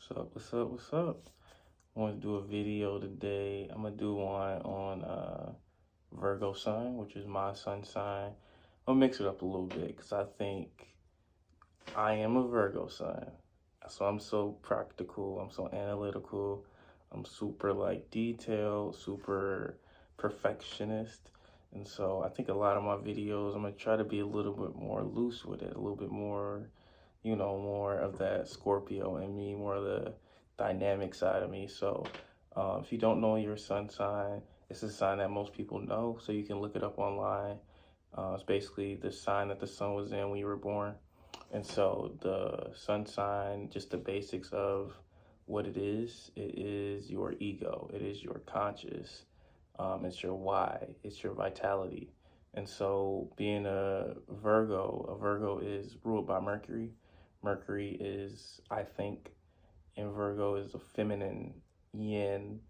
What's up? I want to do a video today. I'm gonna do one on Virgo Sun, which is my sun sign. I'll mix it up a little bit because I think I am a Virgo Sun. So I'm so practical, I'm so analytical, I'm super like detailed, super perfectionist. And so I think a lot of my videos, I'm gonna try to be a little bit more loose with it, a little bit more, more of that Scorpio in me, more of the dynamic side of me. So if you don't know your sun sign, it's a sign that most people know, so you can look it up online. It's basically the sign that the sun was in when you were born. And so the sun sign, just the basics of what it is your ego, it is your conscious, it's your why, it's your vitality. And so being a Virgo is ruled by Mercury. Mercury is, I think, in Virgo is the feminine yin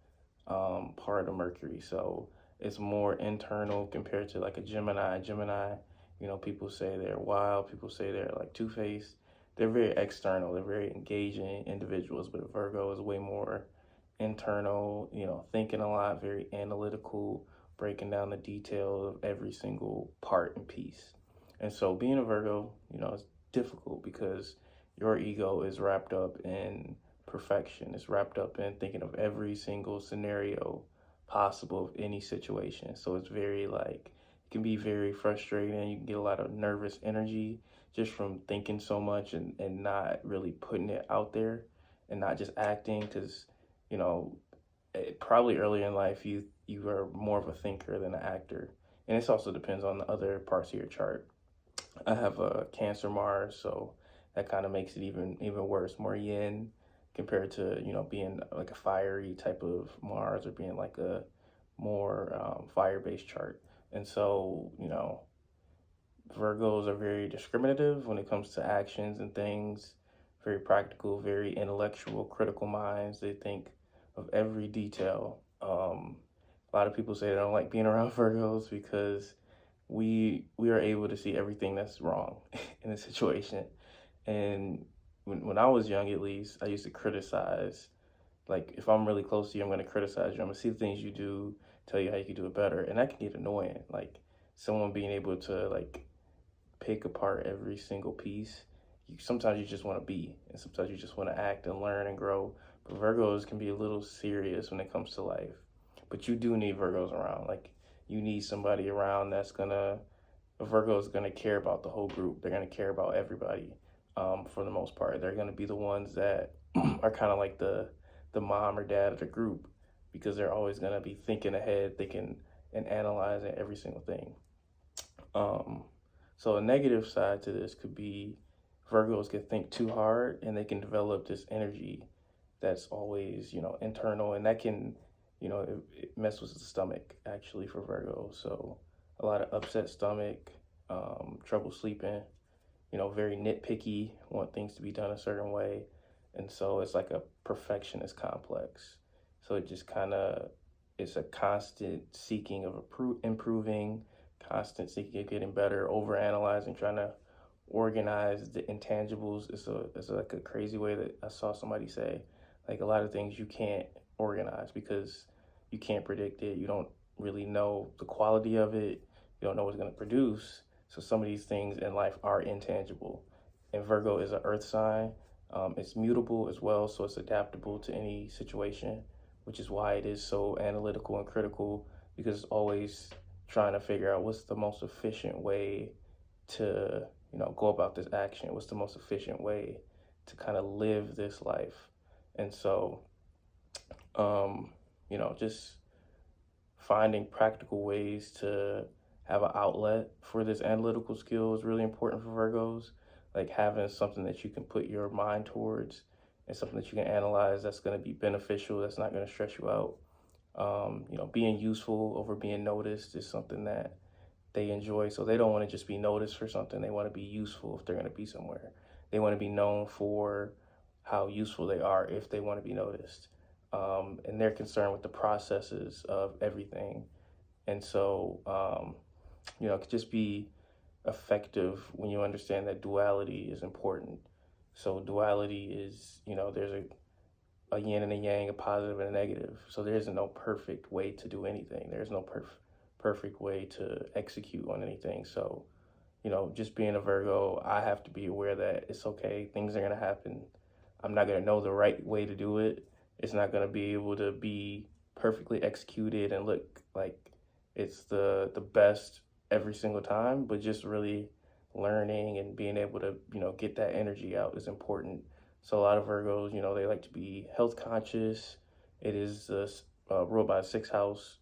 part of Mercury. So it's more internal compared to like a Gemini. Gemini, people say they're wild, people say they're like two-faced. They're very external, they're very engaging individuals, but Virgo is way more internal, thinking a lot, very analytical, breaking down the details of every single part and piece. And so being a Virgo, is difficult because your ego is wrapped up in perfection. It's wrapped up in thinking of every single scenario possible of any situation. So it's very like, it can be very frustrating. You can get a lot of nervous energy just from thinking so much and not really putting it out there and not just acting because, probably early in life, you are more of a thinker than an actor. And this also depends on the other parts of your chart. I have a Cancer Mars, so that kind of makes it even worse, more yin compared to being like a fiery type of Mars or being like a more fire-based chart. And so Virgos are very discriminative when it comes to actions and things, very practical, very intellectual, critical minds. They think of every detail. A lot of people say they don't like being around Virgos because we are able to see everything that's wrong in a situation. And when I was young, at least, I used to criticize. Like, if I'm really close to you, I'm going to criticize you. I'm going to see the things you do, tell you how you can do it better. And that can get annoying. Like, someone being able to, like, pick apart every single piece. Sometimes you just want to be, and sometimes you just want to act and learn and grow. But Virgos can be a little serious when it comes to life. But you do need Virgos around. Like, you need somebody around that's going to, a Virgo is going to care about the whole group. They're going to care about everybody for the most part. They're going to be the ones that are kind of like the mom or dad of the group because they're always going to be thinking ahead, thinking and analyzing every single thing. So a negative side to this could be Virgos can think too hard and they can develop this energy that's always, internal, and that can, it mess with the stomach actually for Virgos. So a lot of upset stomach, trouble sleeping, very nitpicky, want things to be done a certain way. And so it's like a perfectionist complex. So it just kind of, it's a constant seeking of improving, constant seeking of getting better, over analyzing, trying to organize the intangibles. It's like a crazy way that I saw somebody say, like a lot of things you can't organize because you can't predict it. You don't really know the quality of it. You don't know what it's going to produce. So some of these things in life are intangible. And Virgo is an earth sign. It's mutable as well, so it's adaptable to any situation, which is why it is so analytical and critical, because it's always trying to figure out what's the most efficient way to, go about this action. What's the most efficient way to kind of live this life? And so, just finding practical ways to have an outlet for this analytical skill is really important for Virgos. Like having something that you can put your mind towards and something that you can analyze that's going to be beneficial, that's not going to stress you out. Being useful over being noticed is something that they enjoy. So they don't want to just be noticed for something. They want to be useful if they're going to be somewhere. They want to be known for how useful they are if they want to be noticed. And they're concerned with the processes of everything. And so, it could just be effective when you understand that duality is important. So duality is, there's a yin and a yang, a positive and a negative. So there isn't no perfect way to do anything. There's no perfect way to execute on anything. So, just being a Virgo, I have to be aware that it's okay. Things are going to happen. I'm not going to know the right way to do it. It's not going to be able to be perfectly executed and look like it's the best every single time, but just really learning and being able to, get that energy out is important. So a lot of Virgos, they like to be health conscious. It is ruled by sixth house,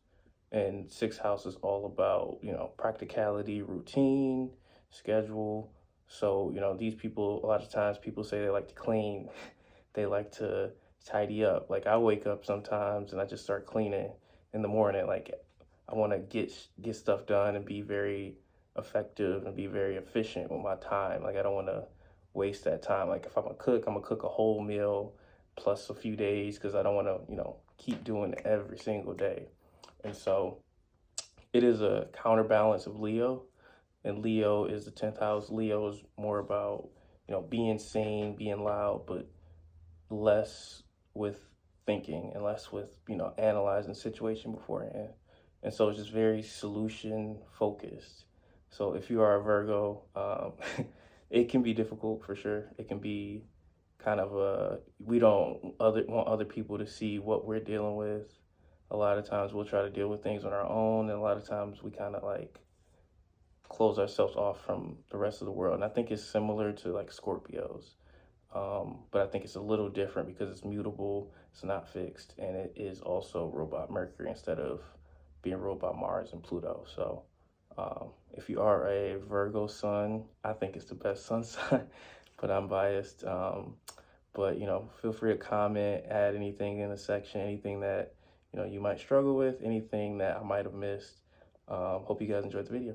and sixth house is all about, practicality, routine, schedule. So, these people, a lot of times people say they like to clean, they like to tidy up. Like I wake up sometimes and I just start cleaning in the morning. Like I want to get stuff done and be very effective and be very efficient with my time. Like I don't want to waste that time. Like if I'm gonna cook a whole meal plus a few days because I don't want to, keep doing it every single day. And so it is a counterbalance of Leo, and Leo is the 10th house. Leo is more about, being seen, being loud, but less with thinking and less with, analyzing situation beforehand. And so it's just very solution focused. So if you are a Virgo, it can be difficult for sure. It can be kind of we don't want other people to see what we're dealing with. A lot of times we'll try to deal with things on our own, and a lot of times we kind of like close ourselves off from the rest of the world. And I think it's similar to like Scorpios. But I think it's a little different because it's mutable, it's not fixed, and it is also ruled by Mercury instead of being ruled by Mars and Pluto. So if you are a Virgo sun, I think it's the best sun sign, but I'm biased. But feel free to comment, add anything in the section, anything that you might struggle with, anything that I might have missed. Hope you guys enjoyed the video.